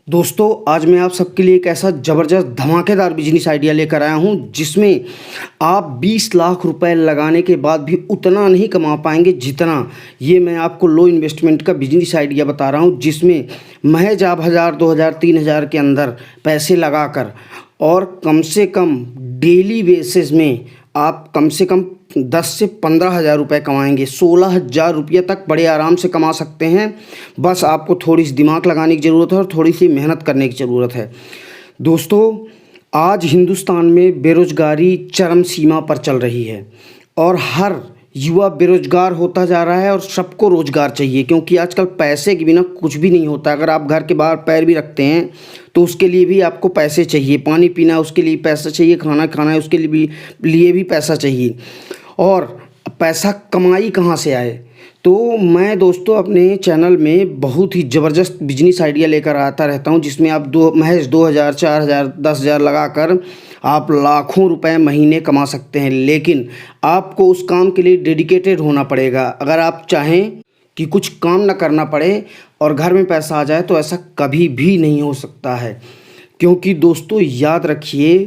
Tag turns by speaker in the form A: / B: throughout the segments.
A: दोस्तों, आज मैं आप सबके लिए एक ऐसा ज़बरदस्त धमाकेदार बिजनेस आइडिया लेकर आया हूं जिसमें आप 20 लाख रुपए लगाने के बाद भी उतना नहीं कमा पाएंगे जितना ये मैं आपको लो इन्वेस्टमेंट का बिजनेस आइडिया बता रहा हूं, जिसमें महज आप 1000 2000 3000 के अंदर पैसे लगाकर और कम से कम डेली बेसिस में आप कम से कम 10 से 15 हज़ार रुपये कमाएंगे। 16 हज़ार रुपये तक बड़े आराम से कमा सकते हैं। बस आपको थोड़ी सी दिमाग लगाने की ज़रूरत है और थोड़ी सी मेहनत करने की ज़रूरत है। दोस्तों, आज हिंदुस्तान में बेरोज़गारी चरम सीमा पर चल रही है और हर युवा बेरोजगार होता जा रहा है और सबको रोज़गार चाहिए, क्योंकि आजकल पैसे के बिना कुछ भी नहीं होता। अगर आप घर के बाहर पैर भी रखते हैं तो उसके लिए भी आपको पैसे चाहिए, पानी पीना उसके लिए पैसा चाहिए, खाना खाना है उसके लिए भी पैसा चाहिए। और पैसा कमाई कहाँ से आए? तो मैं दोस्तों अपने चैनल में बहुत ही ज़बरदस्त बिजनेस आइडिया लेकर आता रहता हूँ, जिसमें आप महज 2000 4000 10,000 लगाकर आप लाखों रुपए महीने कमा सकते हैं। लेकिन आपको उस काम के लिए डेडिकेटेड होना पड़ेगा। अगर आप चाहें कि कुछ काम ना करना पड़े और घर में पैसा आ जाए तो ऐसा कभी भी नहीं हो सकता है, क्योंकि दोस्तों याद रखिए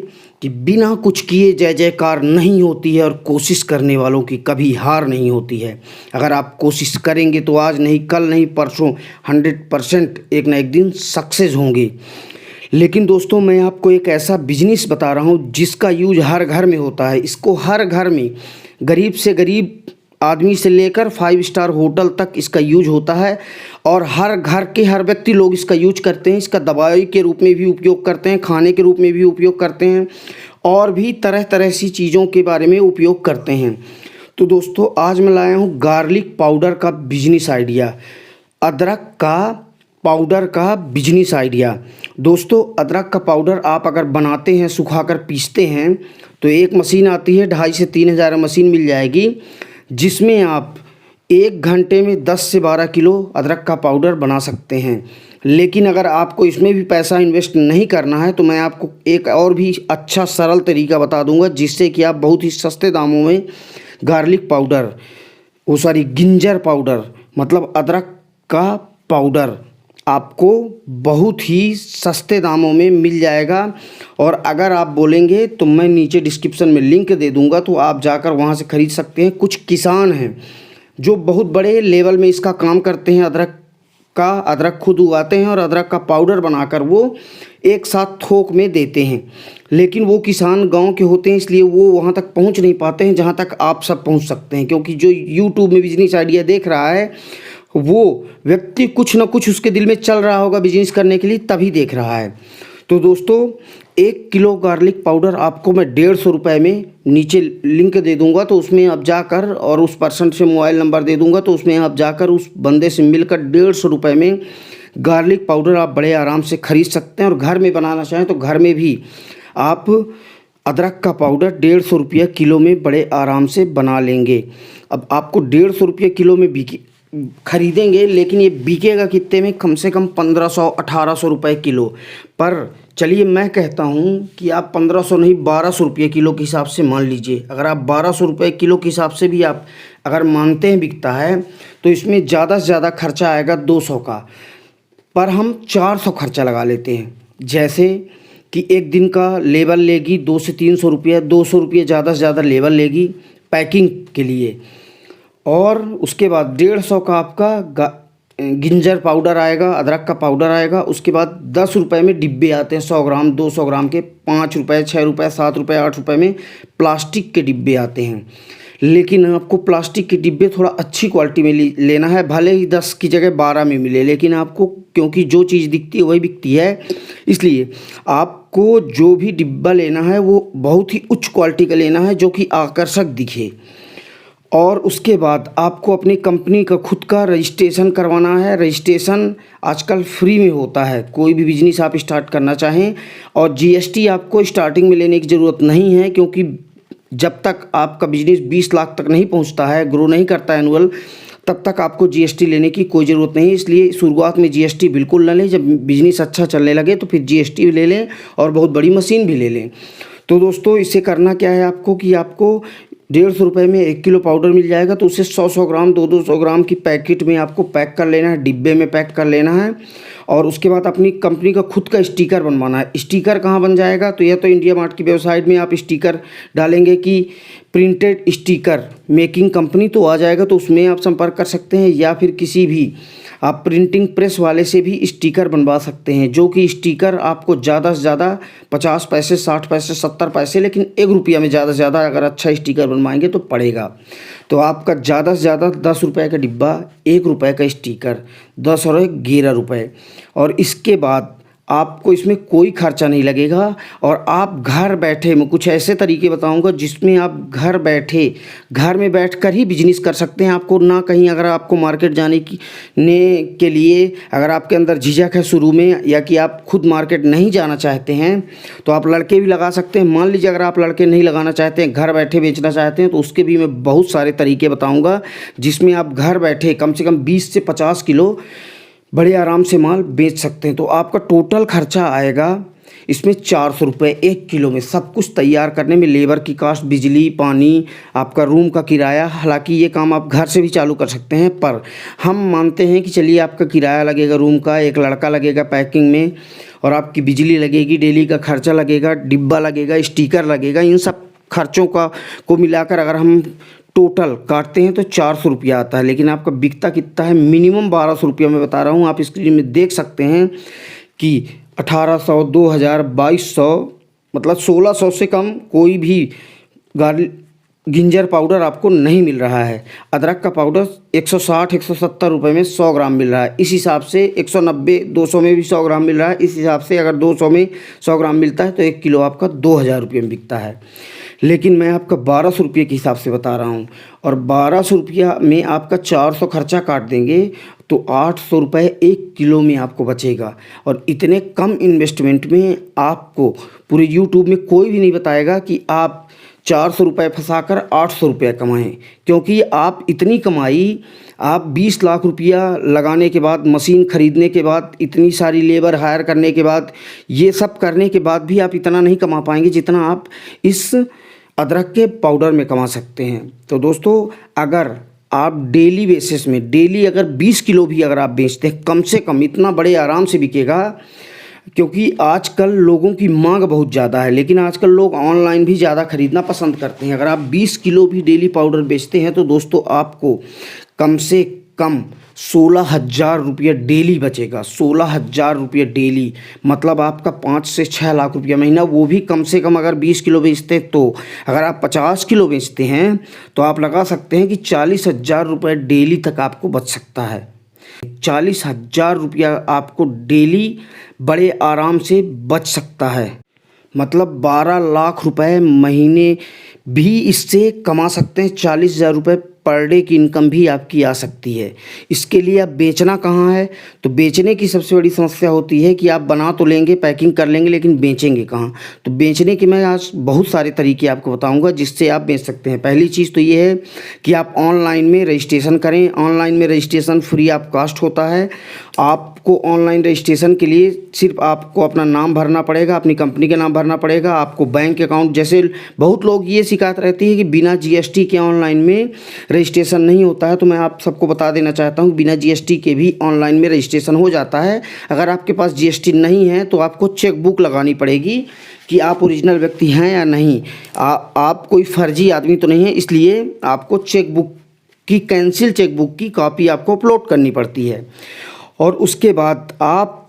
A: कि बिना कुछ किए जय जयकार नहीं होती है और कोशिश करने वालों की कभी हार नहीं होती है। अगर आप कोशिश करेंगे तो आज नहीं कल नहीं परसों 100% एक ना एक दिन सक्सेस होंगे। लेकिन दोस्तों, मैं आपको एक ऐसा बिजनेस बता रहा हूँ जिसका यूज हर घर में होता है। इसको हर घर में गरीब से गरीब आदमी से लेकर 5 स्टार होटल तक इसका यूज होता है और हर घर के हर व्यक्ति लोग इसका यूज करते हैं। इसका दवाई के रूप में भी उपयोग करते हैं, खाने के रूप में भी उपयोग करते हैं और भी तरह तरह सी चीज़ों के बारे में उपयोग करते हैं। तो दोस्तों, आज मैं लाया हूँ गार्लिक पाउडर का बिजनेस आइडिया, अदरक का पाउडर का बिजनेस आइडिया। दोस्तों, अदरक का पाउडर आप अगर बनाते हैं, सुखाकर पीसते हैं, तो एक मशीन आती है 2,500 से 3,000 मशीन मिल जाएगी, जिसमें आप 1 घंटे में 10 से 12 किलो अदरक का पाउडर बना सकते हैं। लेकिन अगर आपको इसमें भी पैसा इन्वेस्ट नहीं करना है तो मैं आपको एक और भी अच्छा सरल तरीका बता दूंगा, जिससे कि आप बहुत ही सस्ते दामों में गार्लिक पाउडर जिंजर पाउडर मतलब अदरक का पाउडर आपको बहुत ही सस्ते दामों में मिल जाएगा। और अगर आप बोलेंगे तो मैं नीचे डिस्क्रिप्शन में लिंक दे दूंगा, तो आप जाकर वहां से ख़रीद सकते हैं। कुछ किसान हैं जो बहुत बड़े लेवल में इसका काम करते हैं, अदरक खुद उगाते हैं और अदरक का पाउडर बनाकर वो एक साथ थोक में देते हैं। लेकिन वो किसान गांव के होते हैं, इसलिए वो वहां तक पहुंच नहीं पाते हैं जहां तक आप सब पहुंच सकते हैं, क्योंकि जो यूट्यूब में बिजनेस आइडिया देख रहा है वो व्यक्ति कुछ ना कुछ उसके दिल में चल रहा होगा बिजनेस करने के लिए, तभी देख रहा है। तो दोस्तों, 1 किलो गार्लिक पाउडर आपको मैं 150 रुपये में नीचे लिंक दे दूंगा, तो उसमें आप जाकर और उस पर्सन से मोबाइल नंबर दे दूंगा, तो उसमें आप जाकर उस बंदे से मिलकर 150 रुपये में गार्लिक पाउडर आप बड़े आराम से ख़रीद सकते हैं। और घर में बनाना चाहें तो घर में भी आप अदरक का पाउडर 150 रुपये किलो में बड़े आराम से बना लेंगे। अब आपको 150 रुपये किलो में खरीदेंगे, लेकिन ये बिकेगा कितने में? कम से कम 1500-1800 रुपये किलो। पर चलिए मैं कहता हूँ कि आप 1500 नहीं 1200 रुपये किलो के हिसाब से मान लीजिए। अगर आप 1200 रुपये किलो के हिसाब से भी आप अगर मानते हैं बिकता है, तो इसमें ज़्यादा से ज़्यादा खर्चा आएगा 200 का, पर हम 400 खर्चा लगा लेते हैं। जैसे कि एक दिन का लेबर लेगी 200 से 300 रुपये, 200 रुपये ज़्यादा से ज़्यादा लेबर लेगी पैकिंग के लिए, और उसके बाद 150 का आपका जिंजर पाउडर आएगा, अदरक का पाउडर आएगा। उसके बाद 10 रुपये में डिब्बे आते हैं, 100 ग्राम 200 ग्राम के, 5 रुपये 6 रुपये 7 रुपये 8 रुपये में प्लास्टिक के डिब्बे आते हैं। लेकिन आपको प्लास्टिक के डिब्बे थोड़ा अच्छी क्वालिटी में लेना है, भले ही 10 की जगह 12 में मिले, लेकिन आपको, क्योंकि जो चीज़ दिखती है वही बिकती है, इसलिए आपको जो भी डिब्बा लेना है वो बहुत ही उच्च क्वालिटी का लेना है, जो कि आकर्षक दिखे। और उसके बाद आपको अपनी कंपनी का खुद का रजिस्ट्रेशन करवाना है। रजिस्ट्रेशन आजकल फ्री में होता है, कोई भी बिजनेस आप स्टार्ट करना चाहें। और जीएसटी आपको स्टार्टिंग में लेने की ज़रूरत नहीं है, क्योंकि जब तक आपका बिजनेस 20 लाख तक नहीं पहुंचता है, ग्रो नहीं करता है एनुअल, तब तक आपको जीएसटी लेने की कोई ज़रूरत नहीं है। इसलिए शुरुआत में जीएसटी बिल्कुल ना लें, जब बिजनेस अच्छा चलने लगे तो फिर जीएसटी भी ले लें और बहुत बड़ी मशीन भी ले लें। तो दोस्तों, इससे करना क्या है आपको कि आपको 150 रुपये में 1 किलो पाउडर मिल जाएगा, तो उसे 100-100 ग्राम 200-200 ग्राम की पैकेट में आपको पैक कर लेना है, डिब्बे में पैक कर लेना है। और उसके बाद अपनी कंपनी का खुद का स्टिकर बनवाना है। स्टिकर कहाँ बन जाएगा, तो यह तो इंडिया मार्ट की वेबसाइट में आप स्टिकर डालेंगे कि प्रिंटेड स्टिकर मेकिंग कंपनी, तो आ जाएगा, तो उसमें आप संपर्क कर सकते हैं। या फिर किसी भी आप प्रिंटिंग प्रेस वाले से भी स्टिकर बनवा सकते हैं, जो कि स्टिकर आपको ज़्यादा से ज़्यादा 50 पैसे, 60 पैसे, 70 पैसे, लेकिन 1 रुपया में ज़्यादा से ज़्यादा अगर अच्छा स्टिकर बनवाएंगे तो पड़ेगा। तो आपका ज़्यादा से ज़्यादा 10 रुपये का डिब्बा, 1 रुपये का स्टिकर, 10 और 11 रुपये। और इसके बाद आपको इसमें कोई खर्चा नहीं लगेगा और आप घर बैठे, मैं कुछ ऐसे तरीके बताऊंगा जिसमें आप घर बैठे, घर में बैठकर ही बिजनेस कर सकते हैं। आपको ना कहीं, अगर आपको मार्केट जाने के लिए अगर आपके अंदर झिझक है शुरू में, या कि आप खुद मार्केट नहीं जाना चाहते हैं, तो आप लड़के भी लगा सकते हैं। मान लीजिए अगर आप लड़के नहीं लगाना चाहते हैं, घर बैठे बेचना चाहते हैं, तो उसके भी मैं बहुत सारे तरीके बताऊँगा जिसमें आप घर बैठे कम से कम 20 से 50 किलो बड़े आराम से माल बेच सकते हैं। तो आपका टोटल खर्चा आएगा इसमें 400 रुपये 1 किलो में, सब कुछ तैयार करने में, लेबर की कास्ट, बिजली, पानी, आपका रूम का किराया। हालांकि ये काम आप घर से भी चालू कर सकते हैं, पर हम मानते हैं कि चलिए आपका किराया लगेगा रूम का, एक लड़का लगेगा पैकिंग में, और आपकी बिजली लगेगी, डेली का खर्चा लगेगा, डिब्बा लगेगा, स्टिकर लगेगा। इन सब खर्चों को मिलाकर अगर हम टोटल काटते हैं तो 400 रुपया आता है। लेकिन आपका बिकता कितना है, मिनिमम 1200 रुपया मैं बता रहा हूँ। आप स्क्रीन में देख सकते हैं कि 1800, 2000, 2200, मतलब 1600 से कम कोई भी गिंजर पाउडर आपको नहीं मिल रहा है। अदरक का पाउडर 160, 170 रुपये में 100 ग्राम मिल रहा है। इस हिसाब से 190, 200 में भी 100 ग्राम मिल रहा है। इस हिसाब से अगर 200 में 100 ग्राम मिलता है तो 1 किलो आपका 2000 रुपये में बिकता है। लेकिन मैं आपका 1200 रुपये के हिसाब से बता रहा हूँ, और 1200 रुपया में आपका 400 खर्चा काट देंगे तो 800 रुपये 1 किलो में आपको बचेगा। और इतने कम इन्वेस्टमेंट में आपको पूरे यूट्यूब में कोई भी नहीं बताएगा कि आप 400 रुपये फंसाकर 800 रुपये कमाएं, क्योंकि आप इतनी कमाई, आप 20 लाख रुपया लगाने के बाद, मशीन खरीदने के बाद, इतनी सारी लेबर हायर करने के बाद, ये सब करने के बाद भी आप इतना नहीं कमा पाएंगे जितना आप इस अदरक के पाउडर में कमा सकते हैं। तो दोस्तों, अगर आप डेली बेसिस में, डेली अगर 20 किलो भी अगर आप बेचते हैं, कम से कम इतना बड़े आराम से बिकेगा, क्योंकि आजकल लोगों की मांग बहुत ज़्यादा है। लेकिन आजकल लोग ऑनलाइन भी ज़्यादा खरीदना पसंद करते हैं। अगर आप 20 किलो भी डेली पाउडर बेचते हैं तो दोस्तों आपको कम से कम 16,000 रुपये डेली बचेगा। 16,000 रुपये डेली, मतलब आपका 5 से 6 लाख रुपया महीना, वो भी कम से कम अगर 20 किलो बेचते हैं। तो अगर आप 50 किलो बेचते हैं तो आप लगा सकते हैं कि 40,000 रुपये डेली तक आपको बच सकता है। 40,000 रुपया आपको डेली बड़े आराम से बच सकता है, मतलब 12 लाख रुपए महीने भी इससे कमा सकते हैं। 40,000 रुपये पर डे की इनकम भी आपकी आ सकती है। इसके लिए आप बेचना कहाँ है, तो बेचने की सबसे बड़ी समस्या होती है कि आप बना तो लेंगे, पैकिंग कर लेंगे, लेकिन बेचेंगे कहाँ। तो बेचने के मैं आज बहुत सारे तरीके आपको बताऊंगा जिससे आप बेच सकते हैं। पहली चीज़ तो ये है कि आप ऑनलाइन में रजिस्ट्रेशन करें। ऑनलाइन में रजिस्ट्रेशन फ्री ऑफ कास्ट होता है। आपको ऑनलाइन रजिस्ट्रेशन के लिए सिर्फ आपको अपना नाम भरना पड़ेगा, अपनी कंपनी का नाम भरना पड़ेगा, आपको बैंक अकाउंट, जैसे बहुत लोग ये शिकायत रहती है कि बिना जीएसटी के ऑनलाइन में रजिस्ट्रेशन नहीं होता है। तो मैं आप सबको बता देना चाहता हूँ, बिना जीएसटी के भी ऑनलाइन में रजिस्ट्रेशन हो जाता है। अगर आपके पास जीएसटी नहीं है तो आपको चेक बुक लगानी पड़ेगी कि आप ओरिजिनल व्यक्ति हैं या नहीं, आप कोई फर्जी आदमी तो नहीं है। इसलिए आपको चेक बुक की, कैंसिल चेक बुक की कॉपी आपको अपलोड करनी पड़ती है। और उसके बाद आप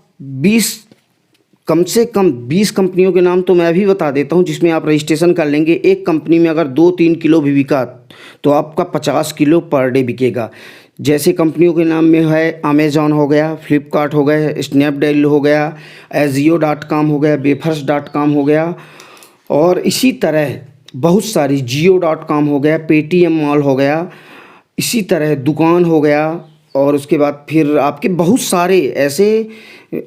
A: कम से कम 20 कंपनियों के नाम तो मैं भी बता देता हूं जिसमें आप रजिस्ट्रेशन कर लेंगे। एक कंपनी में अगर 2-3 किलो भी बिका तो आपका 50 किलो पर डे बिकेगा। जैसे कंपनियों के नाम में है अमेज़ॉन हो गया, फ्लिपकार्ट हो गया, स्नैपडील हो गया, Ajio.com हो गया, Wayfair.com हो गया, और इसी तरह बहुत सारी, Jio.com हो गया, पेटीएम मॉल हो गया, इसी तरह दुकान हो गया। और उसके बाद फिर आपके बहुत सारे ऐसे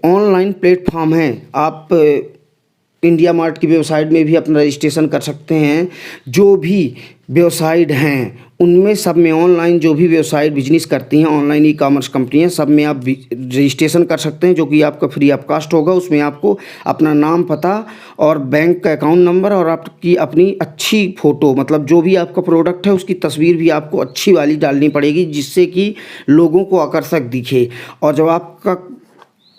A: ऑनलाइन प्लेटफॉर्म हैं। आप इंडिया मार्ट की वेबसाइट में भी अपना रजिस्ट्रेशन कर सकते हैं। जो भी वेबसाइट हैं उनमें सब में, ऑनलाइन जो भी वेबसाइट बिजनेस करती हैं, ऑनलाइन ई कॉमर्स कंपनियां, सब में आप रजिस्ट्रेशन कर सकते हैं, जो कि आपका फ्री ऑफ कास्ट होगा। उसमें आपको अपना नाम, पता और बैंक का अकाउंट नंबर और आपकी अपनी अच्छी फ़ोटो, मतलब जो भी आपका प्रोडक्ट है उसकी तस्वीर भी आपको अच्छी वाली डालनी पड़ेगी, जिससे कि लोगों को आकर्षक दिखे। और जब आपका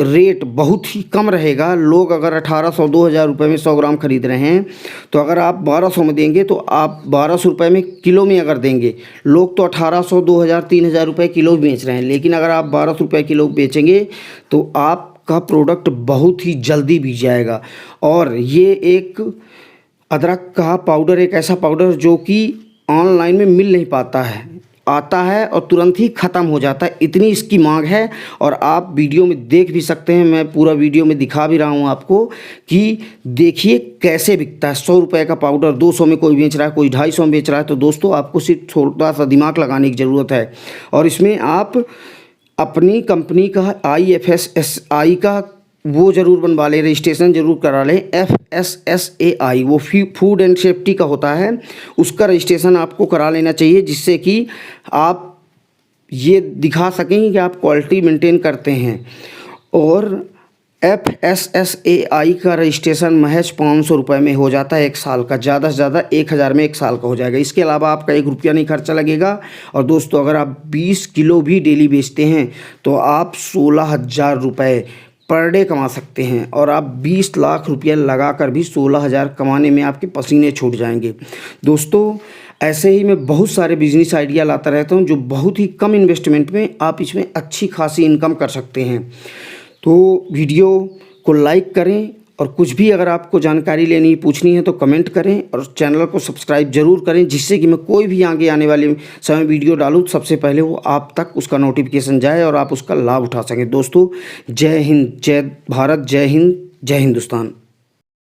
A: रेट बहुत ही कम रहेगा। लोग अगर 1800-2000 रुपये में 100 ग्राम खरीद रहे हैं, तो अगर आप 1200 में देंगे तो आप 1200 रुपये में किलो में अगर देंगे, लोग तो 1800, 2000, 3000 रुपये किलो बेच रहे हैं, लेकिन अगर आप 1200 रुपये किलो बेचेंगे तो आपका प्रोडक्ट बहुत ही जल्दी बिक जाएगा। और ये एक अदरक का पाउडर एक ऐसा पाउडर जो कि ऑनलाइन में मिल नहीं पाता है, आता है और तुरंत ही ख़त्म हो जाता है, इतनी इसकी मांग है। और आप वीडियो में देख भी सकते हैं, मैं पूरा वीडियो में दिखा भी रहा हूं आपको कि देखिए कैसे बिकता है। 100 रुपये का पाउडर 200 में कोई बेच रहा है, कोई 250 में बेच रहा है। तो दोस्तों आपको सिर्फ थोड़ा सा दिमाग लगाने की ज़रूरत है और इसमें आप अपनी कंपनी का IFSSI का वो ज़रूर बनवा लें, रजिस्ट्रेशन ज़रूर करा लें। FSSAI वो फूड एंड सेफ्टी का होता है, उसका रजिस्ट्रेशन आपको करा लेना चाहिए, जिससे कि आप ये दिखा सकें कि आप क्वालिटी मेंटेन करते हैं। और FSSAI का रजिस्ट्रेशन महज 500 रुपये में हो जाता है 1 साल का, ज़्यादा से ज़्यादा 1000 में 1 साल का हो जाएगा। इसके अलावा आपका 1 रुपया नहीं खर्चा लगेगा। और दोस्तों अगर आप 20 किलो भी डेली बेचते हैं तो आप 16,000 रुपये पर डे कमा सकते हैं। और आप 20 लाख रुपया लगाकर भी 16,000 कमाने में आपके पसीने छूट जाएंगे। दोस्तों ऐसे ही मैं बहुत सारे बिजनेस आइडिया लाता रहता हूं जो बहुत ही कम इन्वेस्टमेंट में आप इसमें अच्छी खासी इनकम कर सकते हैं। तो वीडियो को लाइक करें और कुछ भी अगर आपको जानकारी लेनी पूछनी है तो कमेंट करें और चैनल को सब्सक्राइब ज़रूर करें, जिससे कि मैं कोई भी आगे आने वाले समय वीडियो डालूं तो सबसे पहले वो आप तक उसका नोटिफिकेशन जाए और आप उसका लाभ उठा सकें। दोस्तों जय हिंद, जय भारत, जय हिंद, जय हिंदुस्तान।